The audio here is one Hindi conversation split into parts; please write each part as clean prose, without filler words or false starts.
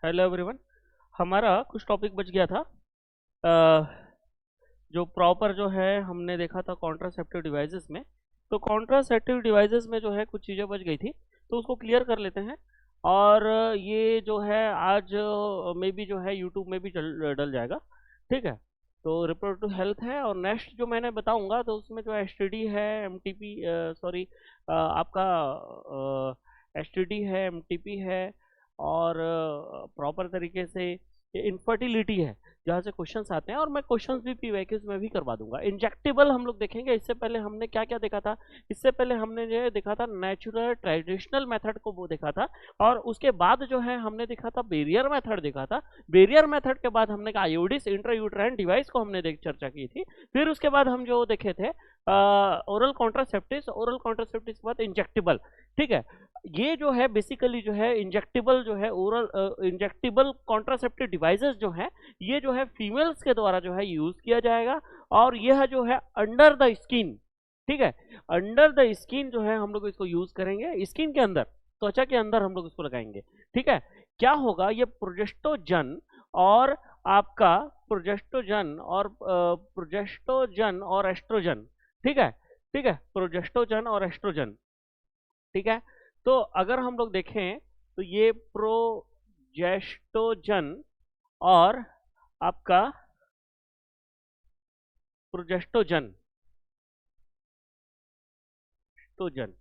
Hello everyone. हमारा कुछ टॉपिक बच गया था। अ, जो प्रॉपर जो है हमने देखा था कॉन्ट्रासेप्टिव डिवाइसेस में। तो कॉन्ट्रासेप्टिव डिवाइसेस में जो है कुछ चीज़ें बच गई थी, तो उसको क्लियर कर लेते हैं। और ये जो है आज में भी जो है यूट्यूब में भी डल जाएगा। ठीक है। तो रिप्रोडक्टिव हेल्थ है, और नेक्स्ट जो मैंने बताऊंगा तो उसमें जो एसटीडी है, एमटीपी, सॉरी, आपका एसटीडी है, एमटीपी है, और प्रॉपर तरीके से इनफर्टिलिटी है, जहाँ से क्वेश्चंस आते हैं। और मैं क्वेश्चंस भी पीवाईक्यूज में भी करवा दूंगा। इंजेक्टेबल हम लोग देखेंगे। इससे पहले हमने क्या क्या देखा था? इससे पहले हमने जो है देखा था नेचुरल ट्रेडिशनल मेथड को, वो देखा था। और उसके बाद जो है हमने देखा था बेरियर मेथड देखा था। बेरियर मेथड के बाद हमने आयोडिस इंट्रायूट्राइन डिवाइस को हमने चर्चा की थी। फिर उसके बाद हम जो देखे थे ओरल कॉन्ट्रासेप्टिव्स, ओरल कॉन्ट्रासेप्टिव्स के बाद इंजेक्टेबल। ठीक है। ये जो है बेसिकली जो है इंजेक्टेबल जो है ओरल इंजेक्टेबल कॉन्ट्रासेप्टिव डिवाइसेस जो है, ये जो है फीमेल्स के द्वारा जो है यूज किया जाएगा। और यह जो है अंडर द स्किन, ठीक है, अंडर द स्किन जो है हम लोग इसको यूज करेंगे। स्किन के अंदर, त्वचा के अंदर हम लोग इसको लगाएंगे। ठीक है। क्या होगा? ये प्रोजेस्टोजन और आपका प्रोजेस्टोजन और एस्ट्रोजन। ठीक है। ठीक है, प्रोजेस्टोजन और एस्ट्रोजन। ठीक है। तो अगर हम लोग देखें तो ये प्रोजेस्टोजन और आपका प्रोजेस्टोजन, टोजन,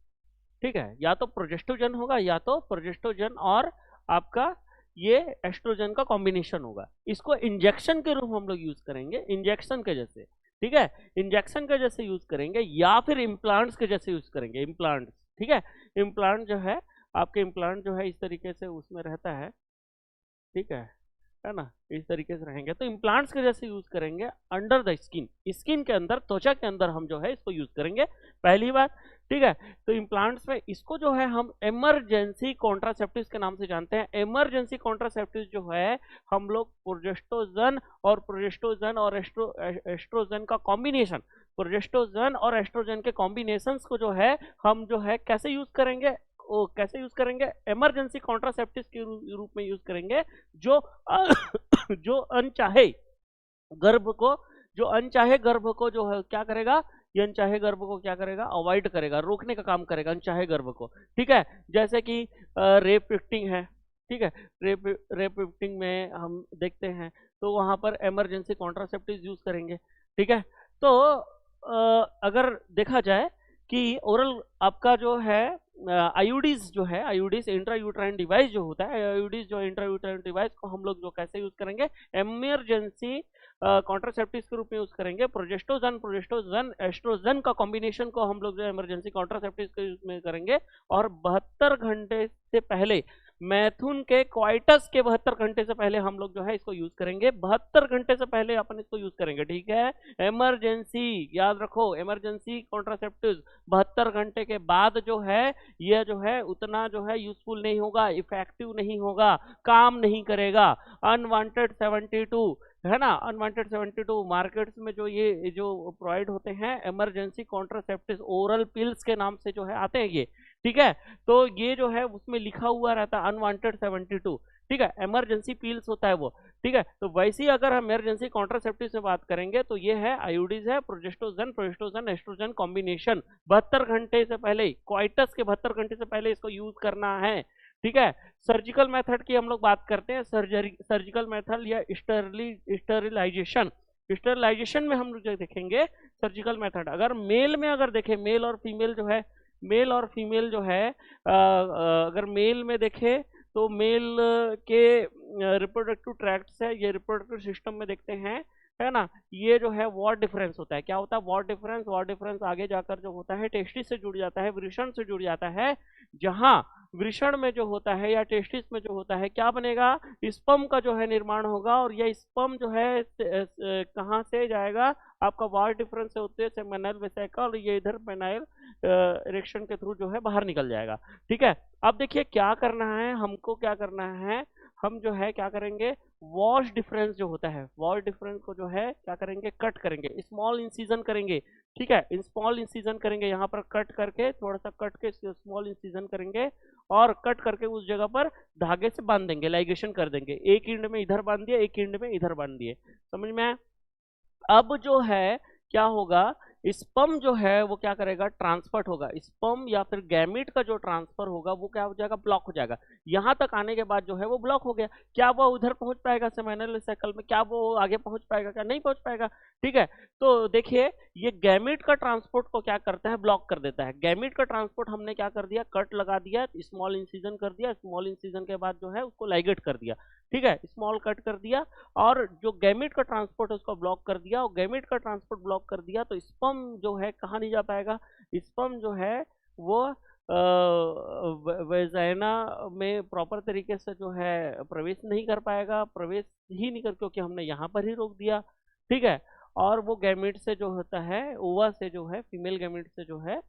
ठीक है, या तो प्रोजेस्टोजन होगा या तो प्रोजेस्टोजन और आपका ये एस्ट्रोजन का कॉम्बिनेशन होगा। इसको इंजेक्शन के रूप में हम लोग यूज करेंगे, इंजेक्शन के जैसे। ठीक है, इंजेक्शन के जैसे यूज करेंगे, या फिर इम्प्लांट्स के जैसे यूज करेंगे। इम्प्लांट्स, ठीक है, इम्प्लांट जो है आपके, इम्प्लांट जो है इस तरीके से उसमें रहता है। ठीक है ना, इस तरीके से रहेंगे। तो इम्प्लांट्स के जैसे यूज करेंगे अंडर द स्किन, स्किन के अंदर, त्वचा के अंदर हम जो है इसको यूज करेंगे, पहली बात। ठीक है। तो इम्प्लांट्स में इसको जो है हम इमरजेंसी कॉन्ट्रासेप्टिव्स के नाम से जानते हैं। इमरजेंसी कॉन्ट्रासेप्टिव्स जो है हम लोग प्रोजेस्टोजन और एस्ट्रोजन का कॉम्बिनेशन, प्रोजेस्टोजन और एस्ट्रोजन के कॉम्बिनेशन को जो है हम जो है कैसे यूज करेंगे? वो कैसे यूज करेंगे? इमरजेंसी कॉन्ट्रासेप्टिव्स के रूप में यूज करेंगे, जो जो अनचाहे गर्भ को, जो अनचाहे गर्भ को जो है क्या करेगा? ये अनचाहे गर्भ को क्या करेगा? अवॉइड करेगा, रोकने का काम करेगा अनचाहे गर्भ को। ठीक है। जैसे कि रेप विक्टिंग है। ठीक है। रेप विक्टिंग में हम देखते हैं तो वहां पर इमरजेंसी कॉन्ट्रासेप्टिव यूज करेंगे। ठीक है। तो अगर देखा जाए कि ओरल आपका जो है आईयूडीज जो है, आईयूडीज इंट्रायूट्राइन डिवाइस जो होता है, आईयूडीज जो इंट्रायूट्राइन डिवाइस को हम लोग जो कैसे यूज करेंगे? इमरजेंसी कॉन्ट्रासेप्टिव्स के रूप में यूज करेंगे। प्रोजेस्टोजन एस्ट्रोजन का कॉम्बिनेशन को हम लोग जो इमरजेंसी कॉन्ट्रासेप्टिव्स के यूज में करेंगे। और 72 घंटे से पहले, मैथुन के क्वाइटस के 72 घंटे से पहले हम लोग जो है इसको यूज करेंगे। 72 घंटे से पहले अपन इसको यूज करेंगे। ठीक है। इमरजेंसी, याद रखो, इमरजेंसी कॉन्ट्रासेप्टिव्स 72 घंटे के बाद जो है यह जो है उतना जो है यूजफुल नहीं होगा, इफेक्टिव नहीं होगा, काम नहीं करेगा। अनवांटेड 72 है ना, अनवांटेड 72 मार्केट्स में जो ये जो प्रोवाइड होते हैं इमरजेंसी कॉन्ट्रासेप्टिव ओरल पिल्स के नाम से जो है आते हैं ये। ठीक है। तो ये जो है उसमें लिखा हुआ रहता है अनवांटेड 72। ठीक है, इमरजेंसी पिल्स होता है वो। ठीक है। तो वैसे ही अगर हम इमरजेंसी कॉन्ट्रासेप्टिव से बात करेंगे तो ये है आयोडीज है, प्रोजेस्टोजन एस्ट्रोजन कॉम्बिनेशन। 72 घंटे से पहले, क्वाइटस के 72 घंटे से पहले इसको यूज करना है। ठीक है। सर्जिकल मेथड की हम लोग बात करते हैं। सर्जिकल मेथड या स्टरलाइजेशन, स्टरलाइजेशन में हम लोग जो देखेंगे सर्जिकल मेथड, अगर मेल में अगर देखें, मेल और फीमेल जो है, मेल और फीमेल जो है अगर मेल में देखें तो मेल के रिप्रोडक्टिव ट्रैक्ट्स है, ये रिप्रोडक्टिव सिस्टम में देखते हैं, है ना। ये जो है वॉट डिफरेंस होता है। क्या होता है? What difference. वॉट डिफरेंस आगे जाकर जो होता है टेस्टिस से जुड़ जाता है, वृषण से जुड़ जाता है। जहां वृषण में जो होता है या टेस्टिस में जो होता है, क्या बनेगा? स्पर्म का जो है निर्माण होगा। और यह स्पर्म जो है कहाँ से जाएगा? आपका वॉट डिफरेंस से होते हैं सेमिनल वेसिकल, और ये इधर पेनाइल इरेक्शन के थ्रू जो है बाहर निकल जाएगा। ठीक है। अब देखिए क्या करना है हमको, क्या करना है, हम जो है क्या करेंगे? वॉश डिफरेंस जो होता है, वॉश डिफरेंस को जो है क्या करेंगे? कट करेंगे, स्मॉल इंसिजन करेंगे। ठीक है, स्मॉल इंसिजन करेंगे, यहाँ पर कट करके, थोड़ा सा कट के स्मॉल इंसिजन करेंगे। और कट करके उस जगह पर धागे से बांध देंगे, लाइगेशन कर देंगे। एक एंड में इधर बांध दिया, एक एंड में इधर बांध दिए। समझ में आया? अब जो है क्या होगा, स्पर्म जो है वो क्या करेगा, ट्रांसफर होगा। स्पर्म या फिर गैमीट का जो ट्रांसफर होगा वो क्या हो जाएगा, ब्लॉक हो जाएगा। यहां तक आने के बाद जो है वो ब्लॉक हो गया। क्या वो उधर पहुंच पाएगा सेमिनल साइकिल में, क्या वो आगे पहुंच पाएगा, क्या नहीं पहुंच पाएगा। ठीक है, तो देखिए ये गैमीट का ट्रांसपोर्ट को क्या करता है, ब्लॉक कर देता है। गैमीट का ट्रांसपोर्ट हमने क्या कर दिया, कट लगा दिया, स्मॉल इंसिजन कर दिया, स्मॉल इंसिजन के बाद जो है उसको लाइगेट कर दिया। ठीक है, स्मॉल कट कर दिया और जो गैमेट का ट्रांसपोर्ट है उसको ब्लॉक कर दिया, और गैमेट का ट्रांसपोर्ट ब्लॉक कर दिया तो स्पर्म जो है कहाँ नहीं जा पाएगा, स्पर्म जो है वो वेजाइना में प्रॉपर तरीके से जो है प्रवेश नहीं कर पाएगा, प्रवेश ही नहीं कर, क्योंकि हमने यहाँ पर ही रोक दिया। ठीक है, और वो गैमेट से जो होता है, ओवा से जो है, फीमेल गैमेट से जो है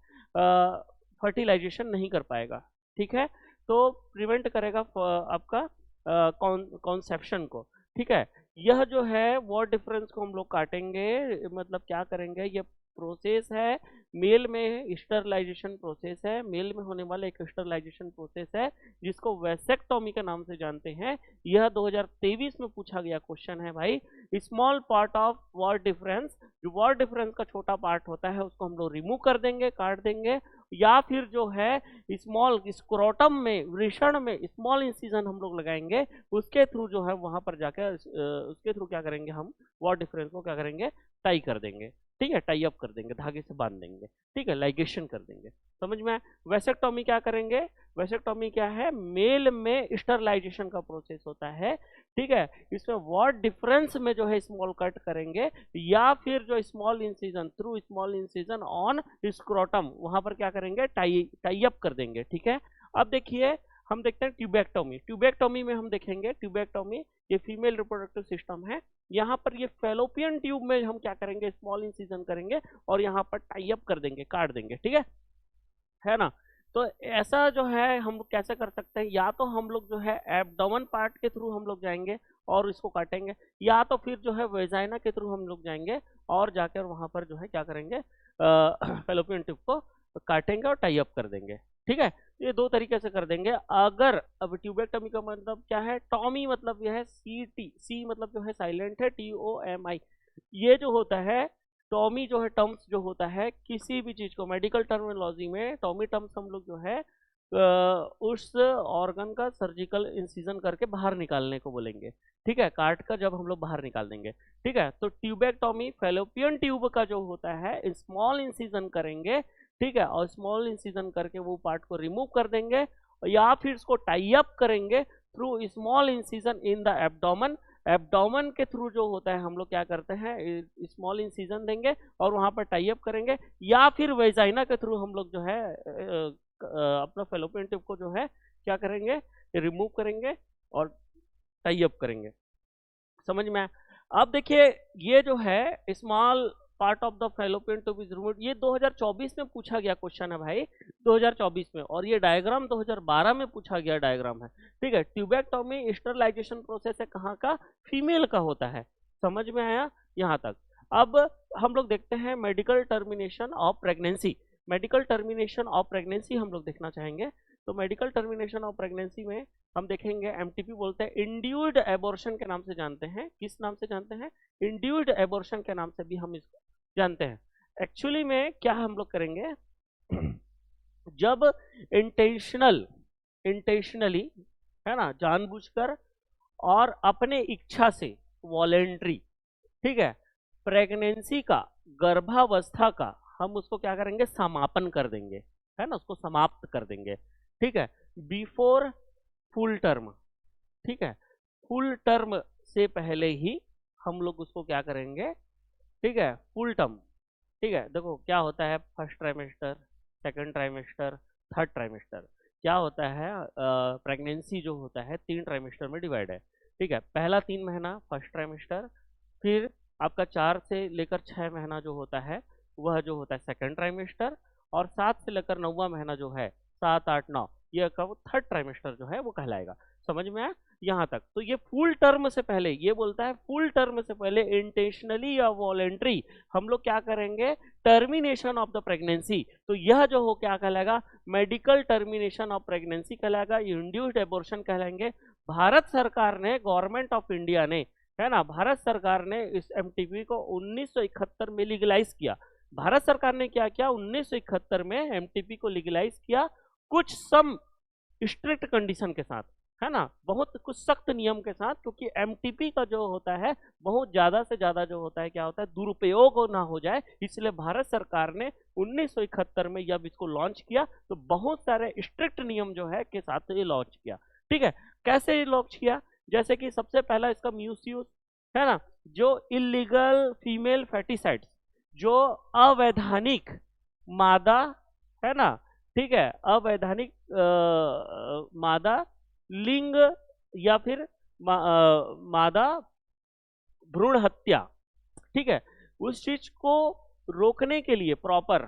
फर्टिलाइजेशन नहीं कर पाएगा। ठीक है, तो प्रिवेंट करेगा आपका कॉन्सेप्शन को। ठीक है, यह जो है वर्ड डिफरेंस को हम लोग काटेंगे, मतलब क्या करेंगे, ये प्रोसेस है मेल में, स्टरलाइजेशन प्रोसेस है, मेल में होने वाला एक स्टरलाइजेशन प्रोसेस है जिसको वैसेक्टोमी के नाम से जानते हैं। यह 2023 में पूछा गया क्वेश्चन है भाई। Small part of word difference, जो वर्ड डिफरेंस का छोटा पार्ट होता है उसको हम लोग रिमूव कर देंगे, काट देंगे, या फिर जो है स्मॉल स्क्रोटम में, वृषण में स्मॉल इंसिजन हम लोग लगाएंगे, उसके थ्रू जो है वहां पर जाकर उसके थ्रू क्या करेंगे, हम वर्ड डिफरेंस को क्या करेंगे, टाई कर देंगे। ठीक है, टाई अप कर देंगे, धागे से बांध देंगे। ठीक है, लाइगेशन कर देंगे। समझ में? वैसेक्टोमी क्या करेंगे, वैसेक्टोमी क्या है, मेल में स्टरलाइजेशन का प्रोसेस होता है। ठीक है, इसमें वर्ड डिफरेंस में जो है स्मॉल कट करेंगे, या फिर जो small incision, through small incision on scrotum, वहां पर क्या करेंगे, टाई अप कर देंगे। ठीक है, अब देखिए हम देखते हैं ट्यूबेक्टोमी। ट्यूबेक्टोमी में हम देखेंगे, ट्यूबेक्टोमी ये फीमेल रिप्रोडक्टिव सिस्टम है। यहाँ पर ये फेलोपियन ट्यूब में हम क्या करेंगे, स्मॉल इंसिजन करेंगे और यहाँ पर टाई अप कर देंगे, काट देंगे। ठीक है ना? तो ऐसा जो है हम लोग कैसे कर सकते हैं, या तो हम लोग जो है एब्डोमेन पार्ट के थ्रू हम लोग जाएंगे और इसको काटेंगे, या तो फिर जो है वेजाइना के थ्रू हम लोग जाएंगे और जाकर वहां पर जो है क्या करेंगे, फेलोपियन ट्यूब को काटेंगे और टाई अप कर देंगे। ठीक है, ये दो तरीके से कर देंगे। अगर अब ट्यूबेक्टमी का मतलब क्या है, टॉमी मतलब यह है सी मतलब जो है साइलेंट है, TOMI। ये जो होता है टॉमी जो है, टर्म्स जो होता है किसी भी चीज को, मेडिकल टर्मिनोलॉजी में टॉमी टर्म्स हम लोग जो है उस ऑर्गन का सर्जिकल इंसिजन करके बाहर निकालने को बोलेंगे। ठीक है, काट कर जब हम लोग बाहर निकाल देंगे। ठीक है, तो ट्यूबेक्टोमी फेलोपियन ट्यूब का जो होता है स्मॉल इंसिजन करेंगे। ठीक है, और स्मॉल इंसिजन करके वो पार्ट को रिमूव कर देंगे, या फिर इसको टाई अप करेंगे through small incision in the abdomen. Abdomen के थ्रू जो होता है हम लोग क्या करते हैं, स्मॉल इंसिजन देंगे और वहां पर टाई अप करेंगे, या फिर वेजाइना के थ्रू हम लोग जो है अपना फेलोपियन ट्यूब को जो है क्या करेंगे, रिमूव करेंगे और टाई अप करेंगे। समझ में? अब देखिए ये जो है small part of the fallopian tube is removed, ये 2024 में पूछा गया क्वेश्चन है भाई, 2024 में। और ये डायग्राम 2012 में पूछा गया डायग्राम है। ठीक है, ट्यूबेक्टोमी स्टरलाइजेशन प्रोसेस है, कहाँ का, फीमेल का होता है। समझ में आया यहाँ तक? अब हम लोग देखते हैं medical termination of pregnancy. Medical termination of pregnancy हम लोग देखना चाहेंगे। तो मेडिकल टर्मिनेशन ऑफ प्रेगनेंसी में हम देखेंगे, MTP बोलते हैं, इंड्यूस्ड एबॉर्शन के नाम से जानते हैं। किस नाम से जानते हैं, इंड्यूस्ड एबॉर्शन के नाम से भी हम इसको जानते हैं। एक्चुअली में क्या हम लोग करेंगे, जब इंटेंशनली है ना, जानबूझकर और अपने इच्छा से, वॉलेंट्री, ठीक है, प्रेगनेंसी का, गर्भावस्था का हम उसको क्या करेंगे, समापन कर देंगे, है ना, उसको समाप्त कर देंगे। ठीक है, बिफोर फुल टर्म। ठीक है, फुल टर्म से पहले ही हम लोग उसको क्या करेंगे, ठीक है, फुल टर्म। ठीक है, देखो क्या होता है, first trimester, second trimester, third trimester. क्या होता है, प्रेगनेंसी जो होता है 3 ट्राइमेस्टर में डिवाइड है। ठीक है, पहला 3 महीना फर्स्ट ट्राइमेस्टर, फिर आपका 4 से लेकर 6 महीना जो होता है वह जो होता है सेकंड ट्राइमेस्टर, और 7 से लेकर 9वां महीना जो है, 7, 8, 9, ये कब थर्ड ट्राइमेस्टर जो है वो कहलाएगा। समझ में आया यहाँ तक? तो ये फुल टर्म से पहले, ये बोलता है फुल टर्म से पहले इंटेंशनली या वॉलेंट्री हम लोग क्या करेंगे, टर्मिनेशन ऑफ द प्रेगनेंसी, तो यह जो हो क्या कहलाएगा, मेडिकल टर्मिनेशन ऑफ प्रेगनेंसी कहलाएगा, इंड्यूस्ड एबॉर्शन कहलाएंगे। भारत सरकार ने, गवर्नमेंट ऑफ इंडिया ने, है ना, भारत सरकार ने इस एमटीपी को 1971 में लीगलाइज किया। भारत सरकार ने क्या किया, 1971 में एमटीपी को लीगलाइज किया, कुछ सम स्ट्रिक्ट कंडीशन के साथ, है ना, बहुत कुछ सख्त नियम के साथ, क्योंकि एमटीपी का जो होता है बहुत ज्यादा से ज्यादा जो होता है क्या होता है, दुरुपयोग ना हो जाए, इसलिए भारत सरकार ने 1971 में जब इसको लॉन्च किया तो बहुत सारे स्ट्रिक्ट नियम जो है के साथ ये लॉन्च किया। ठीक है, कैसे लॉन्च किया, जैसे कि सबसे पहला इसका मिसयूज, है ना, जो इलीगल फीमेल फैटिसाइड्स, जो अवैधानिक मादा, है ना, ठीक है, अवैधानिक मादा लिंग या फिर मादा भ्रूण हत्या, ठीक है, उस चीज को रोकने के लिए प्रॉपर,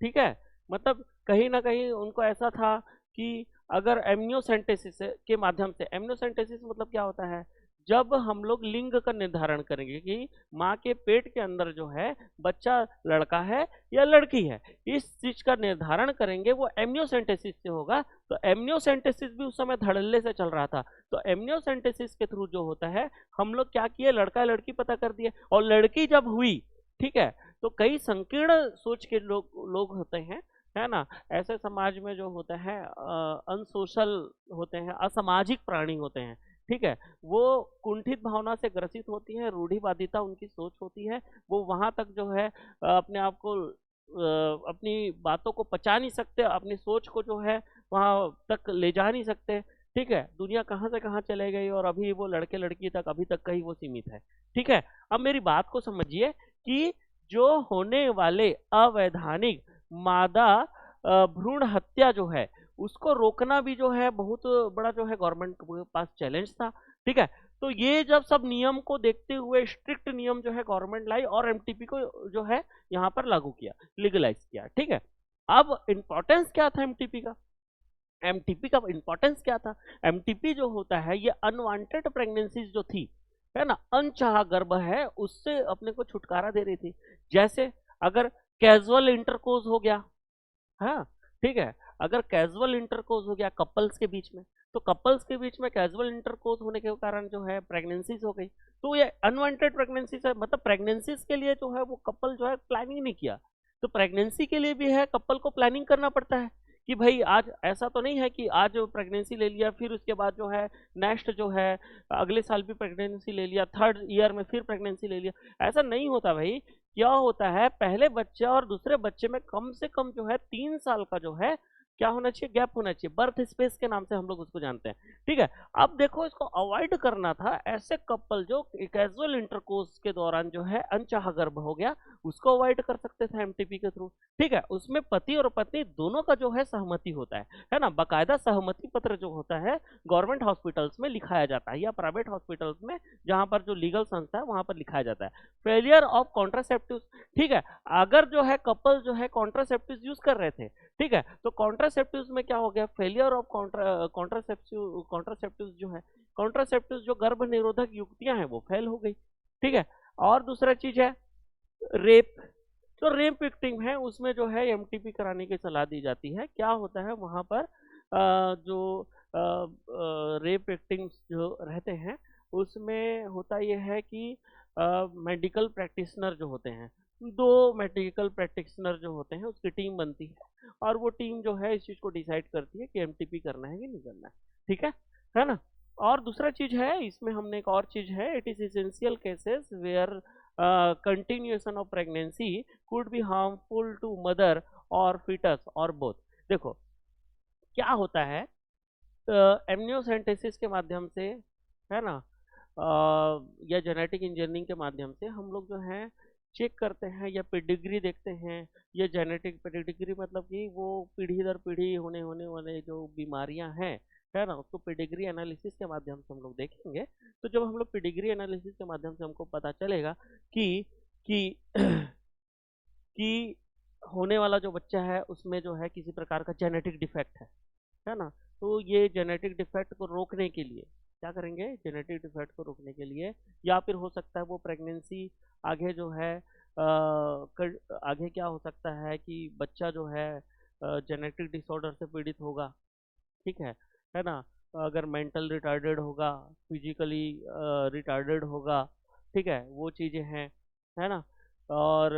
ठीक है, मतलब कहीं ना कहीं उनको ऐसा था कि अगर एमनियोसेंटेसिस के माध्यम से, एमनियोसेंटेसिस मतलब क्या होता है, जब हम लोग लिंग का निर्धारण करेंगे कि माँ के पेट के अंदर जो है बच्चा लड़का है या लड़की है, इस चीज का निर्धारण करेंगे, वो एमनियोसेंटेसिस से होगा। तो एमनियोसेंटेसिस भी उस समय धड़ल्ले से चल रहा था, तो एमनियोसेंटेसिस के थ्रू जो होता है हम लोग क्या किए, लड़का लड़की पता कर दिए, और लड़की जब हुई, ठीक है, तो कई संकीर्ण सोच के लोग होते हैं, है ना, ऐसे समाज में जो होता है अनसोशल होते हैं, असामाजिक प्राणी होते हैं, ठीक है, वो कुंठित भावना से ग्रसित होती है, रूढ़िवादिता उनकी सोच होती है, वो वहां तक जो है अपने आप को अपनी बातों को पचा नहीं सकते, अपनी सोच को जो है वहां तक ले जा नहीं सकते, ठीक है, दुनिया कहाँ से कहाँ चले गई और अभी वो लड़के लड़की तक अभी तक कहीं वो सीमित है। ठीक है, अब मेरी बात को समझिए कि जो होने वाले अवैधानिक मादा भ्रूण हत्या जो है उसको रोकना भी जो है बहुत बड़ा जो है गवर्नमेंट के पास चैलेंज था। ठीक है, तो ये जब सब नियम को देखते हुए स्ट्रिक्ट नियम जो है गवर्नमेंट लाई और एमटीपी को जो है यहाँ पर लागू किया, लीगलाइज किया। ठीक है, अब इंपॉर्टेंस क्या था एमटीपी का, एमटीपी का इंपॉर्टेंस क्या था, एमटीपी जो होता है ये अनवांटेड प्रेगनेंसीज जो थी, है ना, अनचाहा गर्भ है, उससे अपने को छुटकारा दे रही थी। जैसे अगर कैजुअल इंटरकोर्स हो गया, हाँ ठीक है, अगर कैजुअल इंटरकोर्स हो गया कपल्स के बीच में, तो कपल्स के बीच में कैजुअल इंटरकोर्स होने के कारण जो है प्रेगनेंसीज हो गई, तो ये अनवांटेड प्रेगनेंसीज है, मतलब प्रेगनेंसीज के लिए जो है वो कपल जो है प्लानिंग नहीं किया, तो प्रेगनेंसी के लिए भी है कपल को प्लानिंग करना पड़ता है कि भाई आज ऐसा तो नहीं है कि आज प्रेगनेंसी ले लिया फिर उसके बाद जो है नेक्स्ट जो है अगले साल भी प्रेगनेंसी ले लिया, थर्ड ईयर में फिर प्रेगनेंसी ले लिया, ऐसा नहीं होता भाई। क्या होता है, पहले बच्चे और दूसरे बच्चे में कम से कम जो है 3 साल का जो है क्या होना चाहिए, गैप होना चाहिए, बर्थ स्पेस के नाम से हम लोग उसको जानते हैं। ठीक है, अब देखो इसको अवॉइड करना था, ऐसे कपल जो कैजुअल इंटरकोर्स के दौरान जो है अनचाहा गर्भ हो गया उसको अवॉइड कर सकते थे एमटीपी के थ्रू। ठीक है, उसमें पति और पत्नी दोनों का जो है सहमति होता है ना, बाकायदा सहमति पत्र जो होता है गवर्नमेंट हॉस्पिटल्स में लिखाया जाता है या प्राइवेट हॉस्पिटल्स में जहां पर जो लीगल संस्था है वहां पर लिखाया जाता है। फेलियर ऑफ कॉन्ट्रासेप्टिव, ठीक है, अगर जो है कपल जो है कॉन्ट्रासेप्टिव यूज कर रहे थे, ठीक है, तो कॉन्ट्रासेप्टिव्स में क्या हो गया, फेलियर ऑफ कॉन्ट्रासेप्टिव्स जो है, कॉन्ट्रासेप्टिव्स जो गर्भ निरोधक युक्तियां हैं वो फेल हो गई। ठीक है, और दूसरा चीज है रेप, जो रेप विक्टिम है उसमें जो है एमटीपी कराने की सलाह दी जाती है। क्या होता है वहां पर जो रेप विक्टिम्स जो रहते हैं उसमें होता यह है कि मेडिकल प्रैक्टिशनर जो होते हैं, 2 मेडिकल प्रैक्टिशनर जो होते हैं उसकी टीम बनती है और वो टीम जो है इस चीज को डिसाइड करती है कि एमटीपी करना है कि नहीं करना है। ठीक है ना। और दूसरा चीज है इसमें, हमने एक और चीज है, it is essential cases where continuation of pregnancy could be harmful to mother और फीटस और बोथ। देखो क्या होता है, एमनियोसेंटेसिस के माध्यम से, है ना, या जेनेटिक इंजीनियरिंग के माध्यम से हम लोग जो है चेक करते हैं या पेडिग्री देखते हैं, या जेनेटिक पेडिग्री मतलब कि वो पीढ़ी दर पीढ़ी होने होने वाले जो बीमारियां हैं, है ना, उसको पेडिग्री एनालिसिस के माध्यम से हम लोग देखेंगे। तो जब हम लोग पेडिग्री एनालिसिस के माध्यम से हमको पता चलेगा कि कि होने वाला जो बच्चा है उसमें जो है किसी प्रकार का जेनेटिक डिफेक्ट है ना, तो ये जेनेटिक डिफेक्ट को रोकने के लिए क्या करेंगे, जेनेटिक डिफेक्ट को रोकने के लिए, या फिर हो सकता है वो प्रेगनेंसी आगे जो है आगे क्या हो सकता है कि बच्चा जो है जेनेटिक डिसऑर्डर से पीड़ित होगा, ठीक है ना। अगर मेंटल रिटार्डेड होगा, फिजिकली रिटार्डेड होगा, ठीक है, वो चीज़ें हैं, है ना। और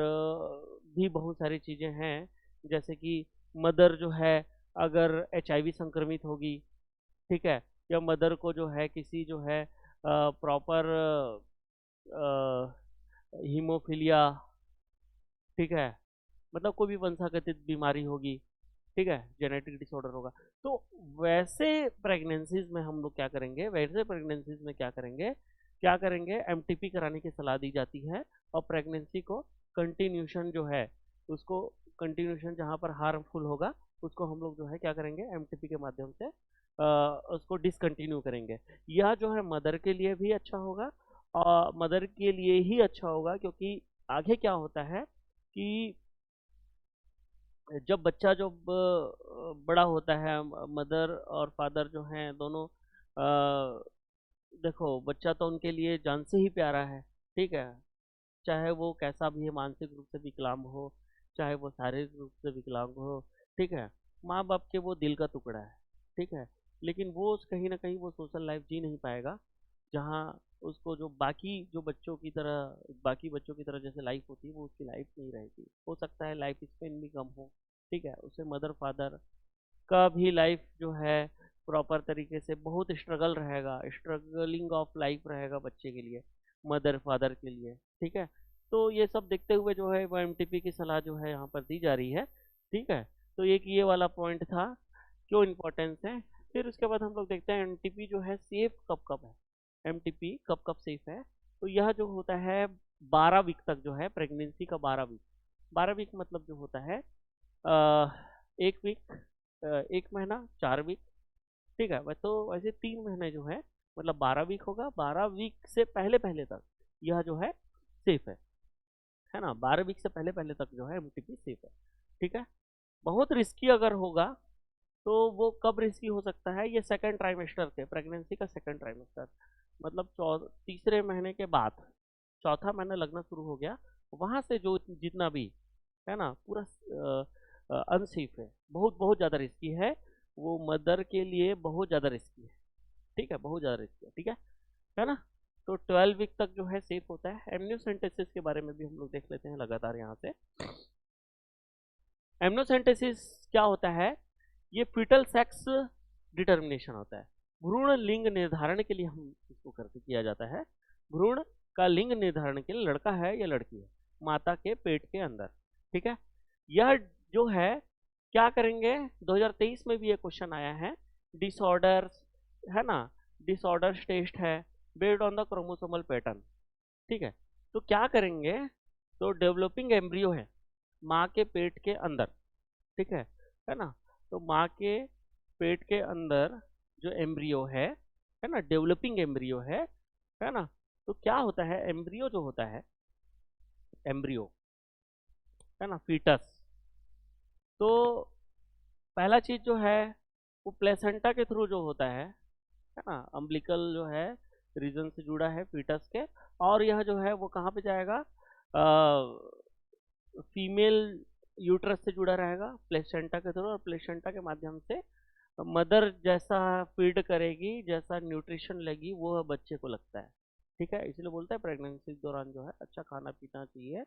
भी बहुत सारी चीज़ें हैं, जैसे कि मदर जो है अगर एचआईवी संक्रमित होगी, ठीक है, या मदर को जो है किसी जो है प्रॉपर हीमोफीलिया, ठीक है, मतलब कोई भी वंशागतित बीमारी होगी, ठीक है, जेनेटिक डिसऑर्डर होगा, तो वैसे प्रेगनेंसीज में हम लोग क्या करेंगे, वैसे प्रेगनेंसीज में क्या करेंगे, एमटीपी कराने की सलाह दी जाती है। और प्रेगनेंसी को कंटिन्यूशन जो है उसको, कंटिन्यूशन जहाँ पर हार्मफुल होगा उसको हम लोग जो है क्या करेंगे, एमटीपी के माध्यम से उसको डिसकंटिन्यू करेंगे। यह जो है मदर के लिए भी अच्छा होगा, और मदर के लिए ही अच्छा होगा, क्योंकि आगे क्या होता है कि जब बच्चा जब बड़ा होता है, मदर और फादर जो हैं दोनों, देखो बच्चा तो उनके लिए जान से ही प्यारा है, ठीक है, चाहे वो कैसा भी है, मानसिक रूप से विकलांग हो, चाहे वो शारीरिक रूप से विकलांग हो, ठीक है, माँ बाप के वो दिल का टुकड़ा है, ठीक है। लेकिन वो कहीं ना कहीं वो सोशल लाइफ जी नहीं पाएगा, जहाँ उसको जो बाकी बच्चों की तरह जैसे लाइफ होती है, वो उसकी लाइफ नहीं रहेगी। हो सकता है लाइफ स्पेन भी कम हो, ठीक है, उसे मदर फादर का भी लाइफ जो है प्रॉपर तरीके से बहुत स्ट्रगल रहेगा, स्ट्रगलिंग ऑफ लाइफ रहेगा बच्चे के लिए, मदर फादर के लिए, ठीक है। तो ये सब देखते हुए जो है वो एमटीपी की सलाह जो है यहाँ पर दी जा रही है, ठीक है। तो एक ये वाला पॉइंट था, क्यों इम्पोर्टेंस है। फिर उसके बाद हम लोग देखते हैं एमटीपी जो है सेफ कब कब है, एमटीपी कब कब सेफ है। तो यह जो होता है 12 वीक तक जो है, प्रेगनेंसी का 12 वीक, 12 वीक मतलब जो होता है 1 वीक, 1 महीना 4 वीक, ठीक है। तो वैसे 3 महीने जो है मतलब 12 वीक होगा, 12 वीक से पहले पहले तक यह जो है सेफ है ना, 12 वीक से पहले पहले तक जो है एमटीपी सेफ है, ठीक है। बहुत रिस्की अगर होगा तो वो कब रिस्की हो सकता है, ये सेकंड ट्राइमेस्टर के, प्रेगनेंसी का सेकंड ट्राइमेस्टर, मतलब तीसरे महीने के बाद, चौथा महीना लगना शुरू हो गया, वहां से जो जितना भी है ना पूरा अनसेफ है, बहुत बहुत ज़्यादा रिस्की है, वो मदर के लिए बहुत ज़्यादा रिस्की है, ठीक है, बहुत ज़्यादा रिस्की है ना। तो 12 वीक तक जो है सेफ होता है। एमनियोसेंटेसिस के बारे में भी हम लोग देख लेते हैं लगातार यहाँ से। एमनियोसेंटेसिस क्या होता है, ये फीटल सेक्स डिटर्मिनेशन होता है, भ्रूण लिंग निर्धारण के लिए हम इसको करके किया जाता है। भ्रूण का लिंग निर्धारण के लिए लड़का है या लड़की है, माता के पेट के अंदर, ठीक है। यह जो है क्या करेंगे, 2023 में भी ये क्वेश्चन आया है, डिसऑर्डर्स है ना, डिसऑर्डर्स टेस्ट है based on the chromosomal pattern, ठीक है। तो क्या करेंगे, तो डेवलपिंग एम्ब्रियो है माँ के पेट के अंदर, ठीक है ना। तो माँ के पेट के अंदर जो एम्ब्रियो है ना, डेवलपिंग एम्ब्रियो है ना। तो क्या होता है, एम्ब्रियो जो होता है, एम्ब्रियो है ना, फीटस, तो पहला चीज जो है वो प्लेसेंटा के थ्रू जो होता है ना, अम्बिलिकल जो है रीजन से जुड़ा है फीटस के, और यह जो है वो कहाँ पे जाएगा, फीमेल यूट्रस से जुड़ा रहेगा प्लेसेंटा के थ्रू, और प्लेसेंटा के माध्यम से मदर जैसा फीड करेगी, जैसा न्यूट्रिशन लेगी वो बच्चे को लगता है, ठीक है। इसलिए बोलते हैं प्रेगनेंसी के दौरान जो है अच्छा खाना पीना चाहिए,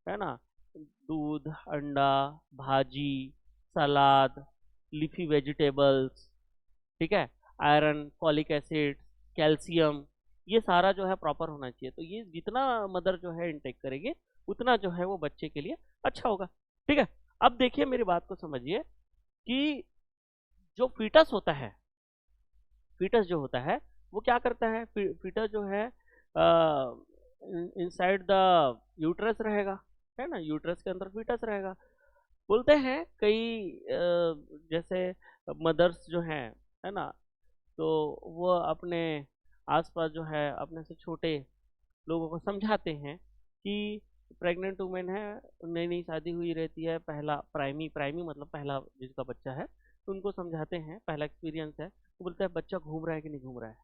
है ना, दूध, अंडा, भाजी, सलाद, लीफी वेजिटेबल्स, ठीक है, आयरन, फॉलिक एसिड, कैल्शियम, ये सारा जो है प्रॉपर होना चाहिए। तो ये जितना मदर जो है इनटेक करेगी उतना जो है वो बच्चे के लिए अच्छा होगा, ठीक है। अब देखिए मेरी बात को समझिए कि जो फीटस होता है, फीटस जो होता है वो क्या करता है, फीटस जो है इनसाइड द यूट्रस रहेगा, है ना, यूट्रस के अंदर फीटस रहेगा। बोलते हैं कई जैसे मदर्स जो हैं, है ना, तो वो अपने आसपास जो है अपने से छोटे लोगों को समझाते हैं कि प्रेग्नेंट वुमेन है, नई नई शादी हुई रहती है, पहला प्राइमी, प्राइमी मतलब पहला जिसका बच्चा है, तो उनको समझाते हैं, पहला एक्सपीरियंस है, तो बोलते हैं बच्चा घूम रहा है कि नहीं घूम रहा है,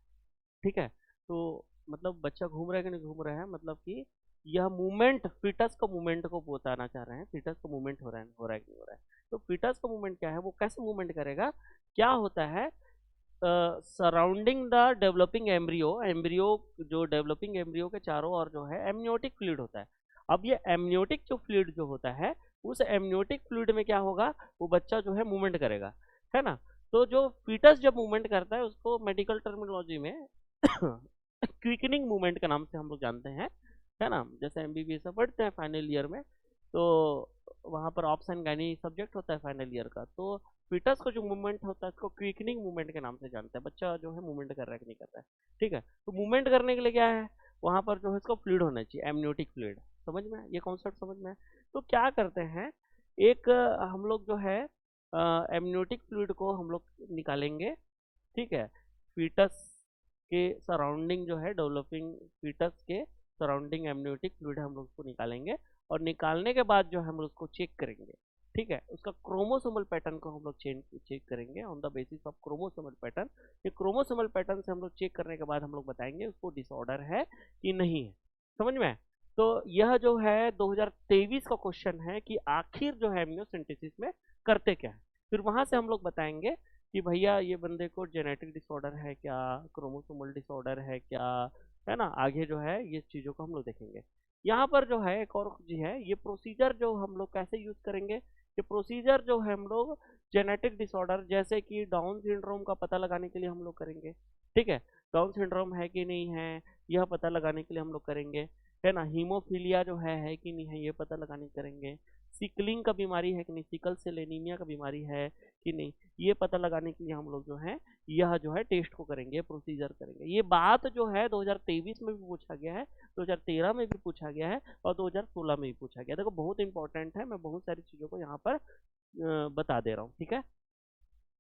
ठीक है। तो मतलब बच्चा घूम रहा है कि नहीं घूम रहा है, मतलब कि यह मूवमेंट फीटस का मूवमेंट को बताना चाह रहे हैं, फीटस का मूवमेंट हो रहा है कि नहीं हो रहा है। तो फीटस का मूवमेंट क्या है, वो कैसे मूवमेंट करेगा, क्या होता है, surrounding the developing embryo, embryo जो डेवलपिंग एम्ब्रियो के चारों ओर जो है एमनियोटिक फ्लूइड होता है। अब ये एमनियोटिक जो फ्लूइड जो होता है, उस एमनियोटिक फ्लूइड में क्या होगा, वो बच्चा जो है मूवमेंट करेगा, है ना। तो जो फीटस जब मूवमेंट करता है उसको मेडिकल टर्मिनोलॉजी में क्विकनिंग मूवमेंट के नाम से हम लोग जानते हैं, है ना। जैसे एमबीबीएस में पढ़ते हैं फाइनल ईयर में, तो वहाँ पर ऑप्शन गाइनी सब्जेक्ट होता है फाइनल ईयर का। तो फीटस का जो मूवमेंट होता है उसको क्विकनिंग मूवमेंट के नाम से जानते हैं, बच्चा जो है मूवमेंट कर रहा है कि नहीं कर रहा है, ठीक है। तो मूवमेंट करने के लिए क्या है, वहाँ पर जो है इसको फ्लूइड होना चाहिए, एमनियोटिक फ्लूइड। समझ में ये कॉन्सेप्ट समझ में है। तो क्या करते हैं, एक हम लोग जो है एमनियोटिक फ्लूइड को हम लोग निकालेंगे, ठीक है। फीटस के सराउंडिंग जो है डेवलपिंग फीटस के सराउंडिंग एमनियोटिक फ्लूइड हम लोग उसको निकालेंगे, और निकालने के बाद जो हम लोग उसको चेक करेंगे, ठीक है। उसका क्रोमोसोमल पैटर्न को हम लोग चेक करेंगे on the basis of chromosomal pattern. ये क्रोमोसोमल पैटर्न से हम लोग चेक करने के बाद हम लोग बताएंगे उसको डिसऑर्डर है कि नहीं है। समझ में। तो यह जो है 2023 का क्वेश्चन है कि आखिर जो है एमनियोसिंथेसिस में करते क्या है। फिर वहां से हम लोग बताएंगे कि भैया ये बंदे को जेनेटिक डिसऑर्डर है क्या, क्रोमोसोमल डिसऑर्डर है क्या, है ना। आगे जो है ये चीज़ों को हम लोग देखेंगे। यहाँ पर जो है एक और चीज है, ये प्रोसीजर जो हम लोग कैसे यूज करेंगे, ये प्रोसीजर जो है हम लोग जेनेटिक डिसऑर्डर जैसे कि डाउन सिंड्रोम का पता लगाने के लिए हम लोग करेंगे, ठीक है। डाउन सिंड्रोम है कि नहीं है यह पता लगाने के लिए हम लोग करेंगे, है ना। हीमोफीलिया जो है कि नहीं है ये पता लगाने करेंगे। सिकलिंग का बीमारी है कि नहीं, सिकल सेल एनीमिया का बीमारी है कि नहीं, ये पता लगाने के लिए हम लोग जो है यह जो है टेस्ट को करेंगे, प्रोसीजर करेंगे। ये बात जो है 2023 में भी पूछा गया है, 2013 में भी पूछा गया है, और 2016 में भी पूछा गया। देखो बहुत इंपॉर्टेंट है, मैं बहुत सारी चीज़ों को यहाँ पर बता दे रहा हूँ, ठीक है।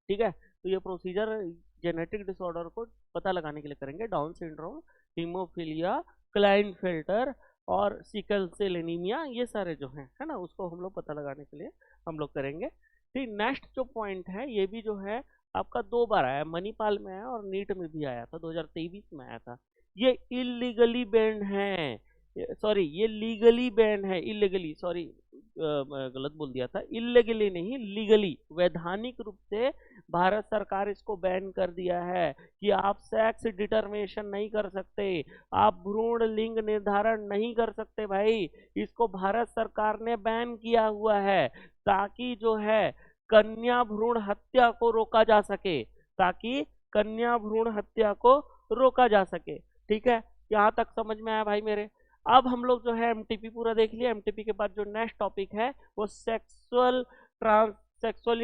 ठीक है, तो ये प्रोसीजर जेनेटिक डिसऑर्डर को पता लगाने के लिए करेंगे, डाउन सिंड्रोम, हीमोफीलिया, क्लाइनफेल्टर और सिकल सेल एनीमिया, ये सारे जो हैं, है ना, उसको हम लोग पता लगाने के लिए हम लोग करेंगे। ठीक, नेक्स्ट जो पॉइंट है ये भी जो है आपका 2 बार आया, मणिपाल में आया और नीट में भी आया था, 2023 में आया था। ये इलीगली बैंड है, सॉरी ये लीगली बैंड है, इलीगली, सॉरी गलत बोल दिया था, इलीगली नहीं लीगली, वैधानिक रूप से भारत सरकार इसको बैन कर दिया है कि आप सेक्स डिटरमिनेशन नहीं कर सकते, आप भ्रूण लिंग निर्धारण नहीं कर सकते भाई। इसको भारत सरकार ने बैन किया हुआ है ताकि जो है कन्या भ्रूण हत्या को रोका जा सके, ताकि कन्या भ्रूण हत्या को रोका जा सके। ठीक है, यहाँ तक समझ में आया भाई मेरे। अब हम लोग जो है एमटीपी पूरा देख लिया। एमटीपी के बाद जो नेक्स्ट टॉपिक है वो सेक्सुअली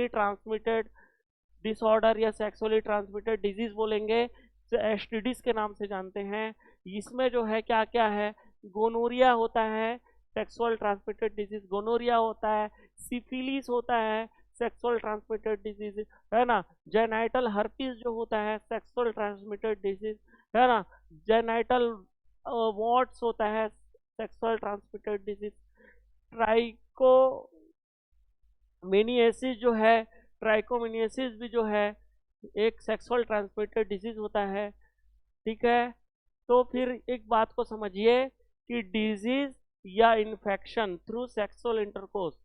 ट्रांसमिटेड डिसऑर्डर या सेक्सुअली ट्रांसमिटेड डिजीज बोलेंगे, एसटीडीज के नाम से जानते हैं। इसमें जो है क्या क्या है, गोनोरिया होता है, सेक्सुअल ट्रांसमिटेड डिजीज गोनोरिया होता है, सिफिलिस होता है, सेक्सुअल ट्रांसमिटेड डिजीज, है ना। जेनाइटल हर्पीस जो होता है सेक्सुअल ट्रांसमिटेड डिजीज, है ना। जेनाइटल वॉट्स होता है सेक्सुअल ट्रांसमिटेड डिजीज। ट्राइकोमेनियासिस जो है, ट्राइकोमेनियासिस भी जो है एक सेक्सुअल ट्रांसमिटेड डिजीज होता है, ठीक है। तो फिर एक बात को समझिए कि डिजीज या इन्फेक्शन थ्रू सेक्सुअल इंटरकोर्स,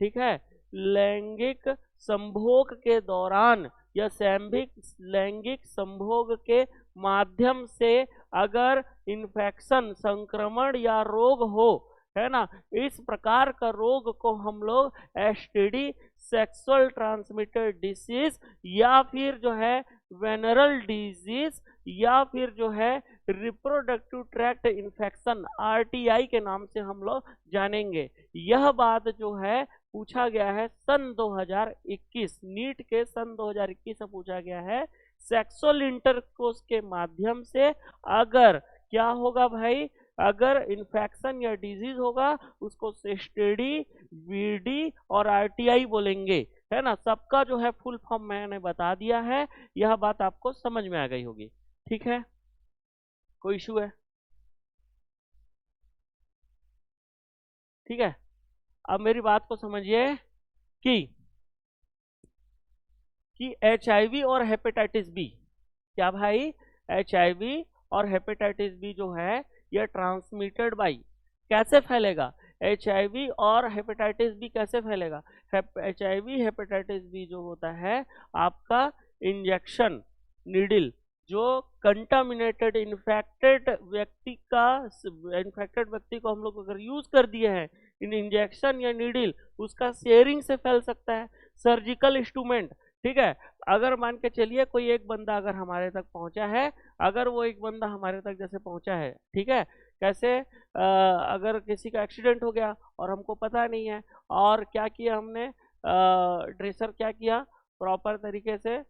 ठीक है, लैंगिक संभोग के दौरान या लैंगिक संभोग के माध्यम से अगर इन्फेक्शन, संक्रमण या रोग हो, है ना, इस प्रकार का रोग को हम लोग एसटीडी, सेक्सुअल ट्रांसमिटेड डिसीज, या फिर जो है वेनरल डिजीज, या फिर जो है रिप्रोडक्टिव ट्रैक्ट इन्फेक्शन, आरटीआई के नाम से हम लोग जानेंगे। यह बात जो है पूछा गया है सन 2021, नीट के सन 2021 में पूछा गया है। सेक्सुअल इंटरकोर्स के माध्यम से अगर क्या होगा भाई, अगर इन्फेक्शन या डिजीज होगा उसको एसटीडी, वीडी और आरटीआई बोलेंगे, है ना। सबका जो है फुल फॉर्म मैंने बता दिया है, यह बात आपको समझ में आ गई होगी, ठीक है। कोई इशू है? ठीक है, अब मेरी बात को समझिए कि एचआईवी और हेपेटाइटिस बी, क्या भाई, एचआईवी और हेपेटाइटिस बी जो है यह ट्रांसमिटेड बाई कैसे फैलेगा, HIV और हेपेटाइटिस बी कैसे फैलेगा। HIV हेपेटाइटिस बी जो होता है आपका इंजेक्शन नीडल, जो कंटामिनेटेड इन्फेक्टेड व्यक्ति को हम लोग अगर यूज कर दिए हैं इन इंजेक्शन या नीडल, उसका शेयरिंग से फैल सकता है। सर्जिकल इंस्ट्रूमेंट, ठीक है, अगर मान के चलिए कोई एक बंदा अगर हमारे तक पहुंचा है, अगर वो एक बंदा हमारे तक जैसे पहुंचा है, ठीक है, कैसे अगर किसी का एक्सीडेंट हो गया और हमको पता नहीं है, और क्या किया हमने, ड्रेसर क्या किया, प्रॉपर तरीके से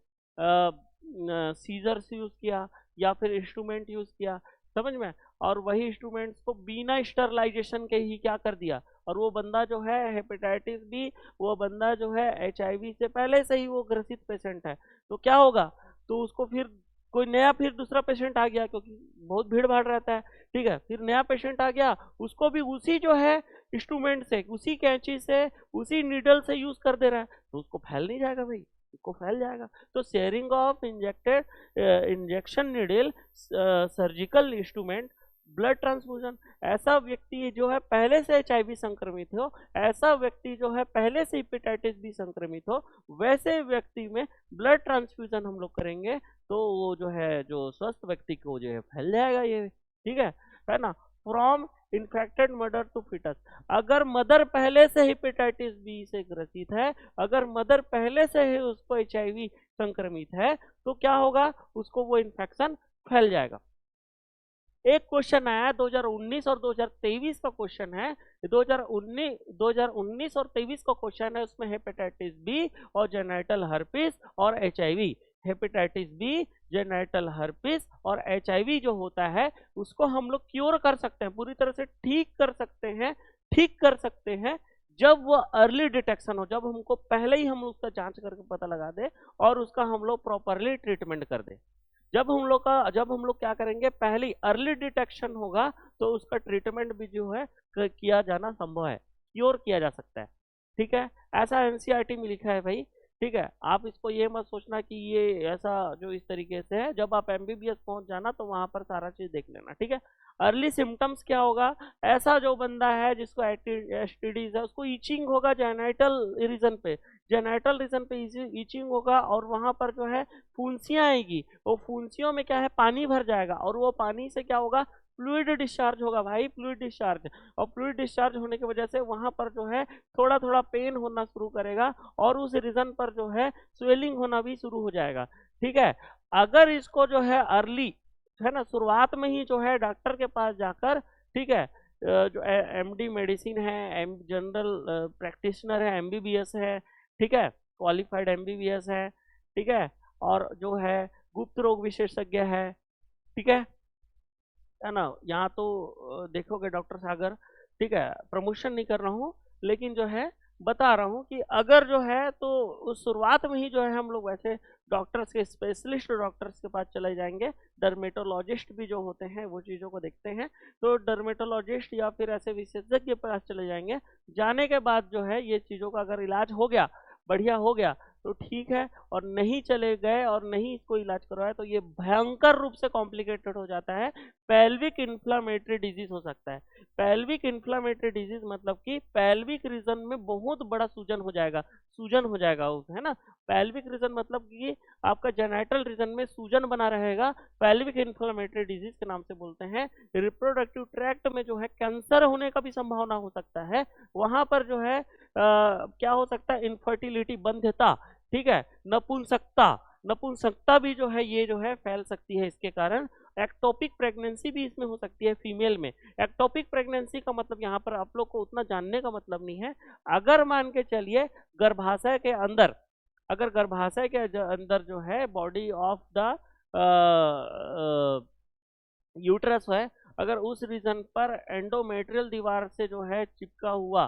सीजर्स यूज किया या फिर इंस्ट्रूमेंट यूज किया, समझ में, और वही इंस्ट्रूमेंट्स को बिना स्टरलाइजेशन के ही क्या कर दिया, और वो बंदा जो है हेपेटाइटिस बी, वो बंदा जो है HIV से पहले से ही वो ग्रसित पेशेंट है, तो क्या होगा, तो उसको फिर कोई नया फिर दूसरा पेशेंट आ गया, क्योंकि बहुत भीड़ भाड़ रहता है, ठीक है, फिर नया पेशेंट आ गया, उसको भी उसी जो है इंस्ट्रूमेंट से, उसी कैंची से, उसी नीडल से यूज कर दे रहा है, तो उसको फैल नहीं जाएगा भाई, उसको फैल जाएगा। तो sharing of injection needle, surgical instrument, blood transfusion, ऐसा व्यक्ति जो है पहले से HIV संक्रमित हो, ऐसा व्यक्ति जो है पहले से हेपेटाइटिस बी संक्रमित हो, वैसे व्यक्ति में ब्लड ट्रांसफ्यूजन हम लोग करेंगे तो वो जो है जो स्वस्थ व्यक्ति को जो है फैल जाएगा ये, ठीक है ना। From infected mother to fetus, अगर मदर पहले से हेपेटाइटिस बी से ग्रसित है, अगर मदर पहले से ही उसको HIV संक्रमित है, तो क्या होगा, उसको वो इन्फेक्शन फैल जाएगा। एक क्वेश्चन आया 2019 और 2023 का क्वेश्चन है, 2019 और 23 का क्वेश्चन है, उसमें हेपेटाइटिस बी और जेनाइटल हर्पिस और HIV, hepatitis B, genital herpes और HIV जो होता है उसको हम लोग क्योर कर सकते हैं, पूरी तरह से ठीक कर सकते हैं जब वो अर्ली डिटेक्शन हो, जब हमको पहले ही हम उसका जांच करके पता लगा दे और उसका हम लोग प्रॉपरली ट्रीटमेंट कर दे। जब हम लोग क्या करेंगे, पहली अर्ली डिटेक्शन होगा तो उसका ट्रीटमेंट भी जो है किया जाना संभव है, क्योर किया जा सकता है, ठीक है, ऐसा NCERT में लिखा है भाई, ठीक है। आप इसको ये मत सोचना कि ये ऐसा जो इस तरीके से है, जब आप MBBS पहुंच जाना तो वहां पर सारा चीज देख लेना, ठीक है। अर्ली सिम्टम्स क्या होगा, ऐसा जो बंदा है जिसको STDs है उसको ईचिंग होगा जेनाइटल रीजन पे ईचिंग होगा, और वहां पर जो है फुंसियां आएगी, वो फुंसियों में क्या है पानी भर जाएगा, और वो पानी से क्या होगा, फ्लूइड डिस्चार्ज होगा भाई, फ्लूइड डिस्चार्ज, और फ्लूइड डिस्चार्ज होने की वजह से वहां पर जो है थोड़ा थोड़ा पेन होना शुरू करेगा, और उस रीजन पर जो है स्वेलिंग होना भी शुरू हो जाएगा, ठीक है। अगर इसको जो है अर्ली है ना, शुरुआत में ही जो है डॉक्टर के पास जाकर, ठीक है, जो MD मेडिसिन है, जनरल प्रैक्टिशनर है, MBBS है, ठीक है, क्वालिफाइड MBBS है, ठीक है, और जो है गुप्त रोग विशेषज्ञ है, ठीक है ना। यहाँ तो देखोगे डॉक्टर सागर, ठीक है, प्रमोशन नहीं कर रहा हूँ, लेकिन जो है बता रहा हूँ कि अगर जो है तो उस शुरुआत में ही जो है हम लोग वैसे डॉक्टर्स के, स्पेशलिस्ट डॉक्टर्स के पास चले जाएंगे, डर्मेटोलॉजिस्ट भी जो होते हैं वो चीज़ों को देखते हैं, तो डर्मेटोलॉजिस्ट या फिर ऐसे विशेषज्ञ के पास चले जाएंगे। जाने के बाद जो है ये चीज़ों का अगर इलाज हो गया, बढ़िया हो गया तो ठीक है, और नहीं चले गए और नहीं इसको इलाज करवाया तो ये भयंकर रूप से कॉम्प्लिकेटेड हो जाता है, पेल्विक इन्फ्लामेटरी डिजीज हो सकता है। पेल्विक इन्फ्लामेटरी डिजीज मतलब कि पेल्विक रीजन में बहुत बड़ा सूजन हो जाएगा, है ना। पेल्विक रीजन मतलब कि आपका जेनाइटल रीजन में सूजन बना रहेगा, पेल्विक इन्फ्लामेटरी डिजीज के नाम से बोलते हैं। रिप्रोडक्टिव ट्रैक्ट में जो है कैंसर होने का भी संभावना हो सकता है, वहां पर जो है क्या हो सकता है, इनफर्टिलिटी, बंध्यता, ठीक है, नपुंसकता भी जो है ये जो है फैल सकती है इसके कारण। एक्टोपिक प्रेगनेंसी भी इसमें हो सकती है फीमेल में। एक्टोपिक प्रेगनेंसी का मतलब यहाँ पर आप लोग को उतना जानने का मतलब नहीं है। अगर मान के चलिए गर्भाशय के अंदर, अगर गर्भाशय के अंदर जो है बॉडी ऑफ द यूट्रस है, अगर उस रीजन पर एंडोमेट्रियल दीवार से जो है चिपका हुआ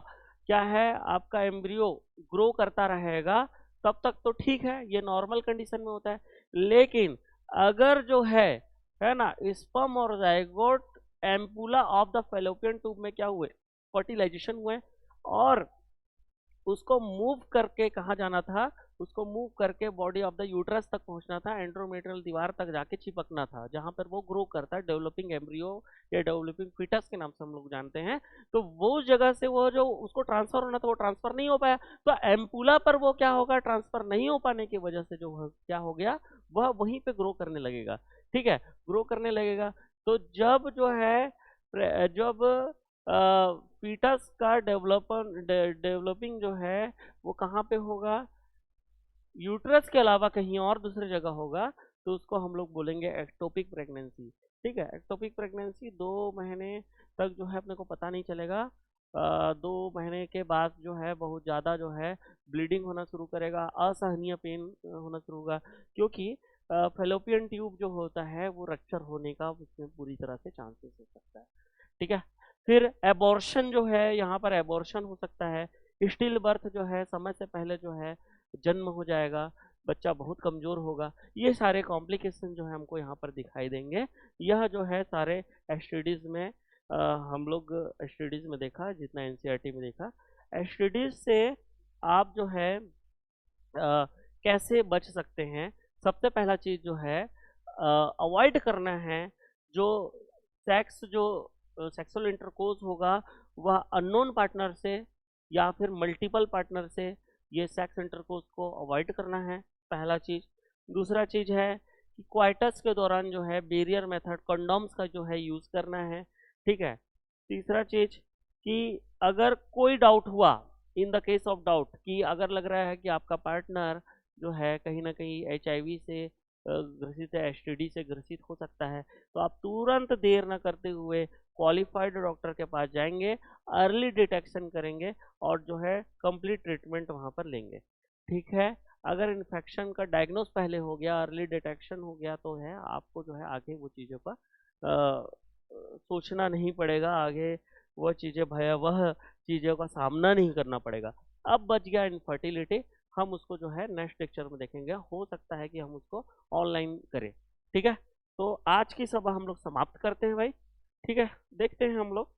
क्या है आपका एम्ब्रियो ग्रो करता रहेगा, तब तक तो ठीक है, ये नॉर्मल कंडीशन में होता है। लेकिन अगर जो है ना, स्पर्म और zygote ampulla of the fallopian tube में क्या हुए, फर्टिलाइजेशन हुए, और उसको मूव करके कहाँ जाना था, उसको मूव करके बॉडी ऑफ द यूट्रस तक पहुंचना था, एंड्रोमेट्रियल दीवार तक जाके चिपकना था, जहां पर वो ग्रो करता है, डेवलपिंग एम्ब्रियो या डेवलपिंग फीटस के नाम से हम लोग जानते हैं। तो वो जगह से वो जो उसको ट्रांसफर होना था वो ट्रांसफर नहीं हो पाया, तो एम्पुला पर वो क्या होगा, ट्रांसफर नहीं हो पाने की वजह से जो क्या हो गया, वह वहीं पे ग्रो करने लगेगा। ठीक है, ग्रो करने लगेगा। तो जब जो है जब फीटस का डेवलपिंग जो है वो कहाँ पे होगा, यूट्रस के अलावा कहीं और दूसरी जगह होगा, तो उसको हम लोग बोलेंगे एक्टोपिक प्रेगनेंसी। ठीक है, एक्टोपिक प्रेगनेंसी 2 महीने तक जो है अपने को पता नहीं चलेगा। 2 महीने के बाद जो है बहुत ज़्यादा जो है ब्लीडिंग होना शुरू करेगा, असहनीय पेन होना शुरू होगा, क्योंकि फेलोपियन ट्यूब जो होता है वो रप्चर होने का उसमें पूरी तरह से चांसेस हो सकता है। ठीक है, फिर एबॉर्शन जो है, यहाँ पर एबॉर्शन हो सकता है, स्टिल बर्थ जो है समय से पहले जो है जन्म हो जाएगा, बच्चा बहुत कमजोर होगा, ये सारे कॉम्प्लिकेशन जो है हमको यहाँ पर दिखाई देंगे। यह जो है सारे एसटीडीज में हम लोग एसटीडीज में देखा, जितना एनसीईआरटी में देखा, एसटीडीज से आप जो है कैसे बच सकते हैं। सबसे पहला चीज जो है अवॉइड करना है, जो सेक्सुअल इंटरकोर्स होगा वह अननोन पार्टनर से या फिर मल्टीपल पार्टनर से, ये सेक्स इंटरकोर्स को अवॉइड करना है, पहला चीज। दूसरा चीज है कि क्वाइटस के दौरान जो है बैरियर मेथड कंडोम्स का जो है यूज करना है। ठीक है, तीसरा चीज कि अगर कोई डाउट हुआ, in the case of doubt, कि अगर लग रहा है कि आपका पार्टनर जो है कहीं ना कहीं एचआईवी से ग्रसित है, एसटीडी से ग्रसित हो सकता है, तो आप तुरंत देर न करते हुए क्वालिफाइड डॉक्टर के पास जाएंगे, अर्ली डिटेक्शन करेंगे और जो है कंप्लीट ट्रीटमेंट वहां पर लेंगे। ठीक है, अगर इन्फेक्शन का डायग्नोस पहले हो गया, अर्ली डिटेक्शन हो गया, तो है आपको जो है आगे वो चीज़ों का सोचना नहीं पड़ेगा, आगे वो चीज़ें भयावह चीज़ों का सामना नहीं करना पड़ेगा। अब बच गया इनफर्टिलिटी, हम उसको जो है नेक्स्ट लेक्चर में देखेंगे, हो सकता है कि हम उसको ऑनलाइन करें। ठीक है, तो आज की सभा हम लोग समाप्त करते हैं भाई। ठीक है, देखते हैं हम लोग